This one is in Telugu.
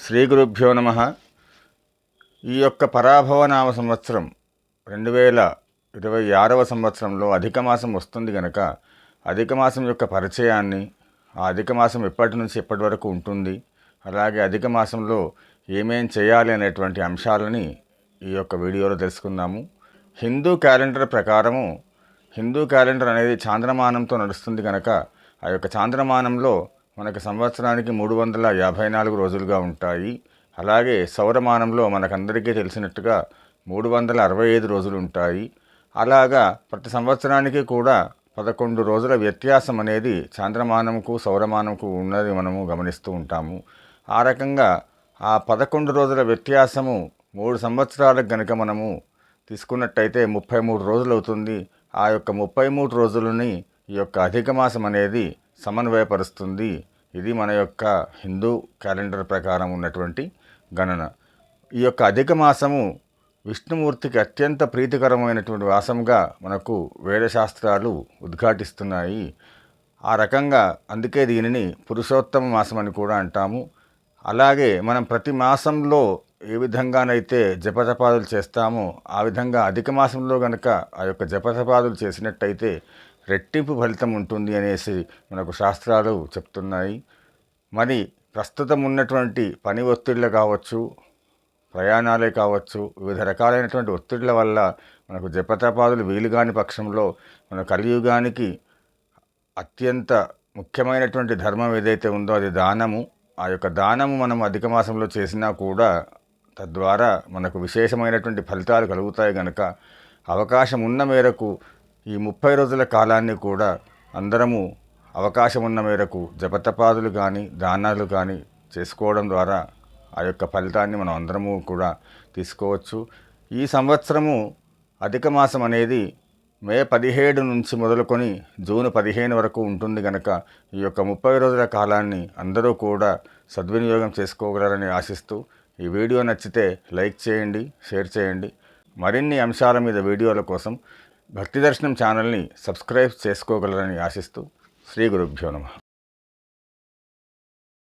శ్రీ గురుభ్యో నమ. ఈ యొక్క పరాభవనామ సంవత్సరం 2026వ సంవత్సరంలో అధిక మాసం వస్తుంది కనుక అధిక మాసం యొక్క పరిచయాన్ని, ఆ అధిక మాసం ఎప్పటి నుంచి ఎప్పటి వరకు ఉంటుంది, అలాగే అధిక మాసంలో ఏమేం చేయాలి అనేటువంటి అంశాలని ఈ యొక్క వీడియోలో తెలుసుకుందాము. హిందూ క్యాలెండర్ ప్రకారము, హిందూ క్యాలెండర్ అనేది చాంద్రమానంతో నడుస్తుంది కనుక ఆ యొక్క చాంద్రమానంలో మనకు సంవత్సరానికి 354 రోజులుగా ఉంటాయి. అలాగే సౌరమానంలో మనకందరికీ తెలిసినట్టుగా 365 రోజులు ఉంటాయి. అలాగా ప్రతి సంవత్సరానికి కూడా 11 రోజుల వ్యత్యాసం అనేది చాంద్రమానంకు సౌరమానంకు ఉన్నది మనము గమనిస్తూ ఉంటాము. ఆ రకంగా ఆ 11 రోజుల వ్యత్యాసము 3 సంవత్సరాలకు గనుక మనము తీసుకున్నట్టయితే 33 రోజులు అవుతుంది. ఆ యొక్క 33 రోజులని ఈ యొక్క అధిక మాసం అనేది సమన్వయపరుస్తుంది. ఇది మన యొక్క హిందూ క్యాలెండర్ ప్రకారం ఉన్నటువంటి గణన. ఈ యొక్క అధిక మాసము విష్ణుమూర్తికి అత్యంత ప్రీతికరమైనటువంటి మాసంగా మనకు వేదశాస్త్రాలు ఉద్ఘాటిస్తున్నాయి. ఆ రకంగా అందుకే దీనిని పురుషోత్తమ మాసం అని కూడా అంటాము. అలాగే మనం ప్రతి మాసంలో ఏ విధంగానైతే జపతపాదులు చేస్తామో ఆ విధంగా అధిక మాసంలో కనుక ఆ యొక్క జపతపాదులు చేసినట్టయితే రెట్టింపు ఫలితం ఉంటుంది అనేసి మనకు శాస్త్రాలు చెప్తున్నాయి. మరి ప్రస్తుతం ఉన్నటువంటి పని ఒత్తిళ్ళు కావచ్చు, ప్రయాణాలే కావచ్చు, వివిధ రకాలైనటువంటి ఒత్తిళ్ల వల్ల మనకు జపతపాదులు వీలుగాని పక్షంలో మన కలియుగానికి అత్యంత ముఖ్యమైనటువంటి ధర్మం ఏదైతే ఉందో అది దానము. ఆ యొక్క దానము మనం అధిక మాసంలో చేసినా కూడా తద్వారా మనకు విశేషమైనటువంటి ఫలితాలు కలుగుతాయి కనుక అవకాశం ఉన్న మేరకు ఈ 30 రోజుల కాలాన్ని కూడా అందరము అవకాశం ఉన్న మేరకు జపతపాదులు కానీ దానాలు కానీ చేసుకోవడం ద్వారా ఆ యొక్క ఫలితాన్ని మనం అందరము కూడా తీసుకోవచ్చు. ఈ సంవత్సరము అధిక మాసం అనేది మే 17 నుంచి మొదలుకొని జూన్ 15 వరకు ఉంటుంది కనుక ఈ యొక్క 30 రోజుల కాలాన్ని అందరూ కూడా సద్వినియోగం చేసుకోగలరని ఆశిస్తూ ఈ వీడియో నచ్చితే లైక్ చేయండి, షేర్ చేయండి. మరిన్ని అంశాల మీద వీడియోల కోసం భక్తి దర్శనం ఛానల్ని సబ్స్క్రైబ్ చేసుకోగలరని ఆశిస్తూ శ్రీ గురుభ్యో నమః.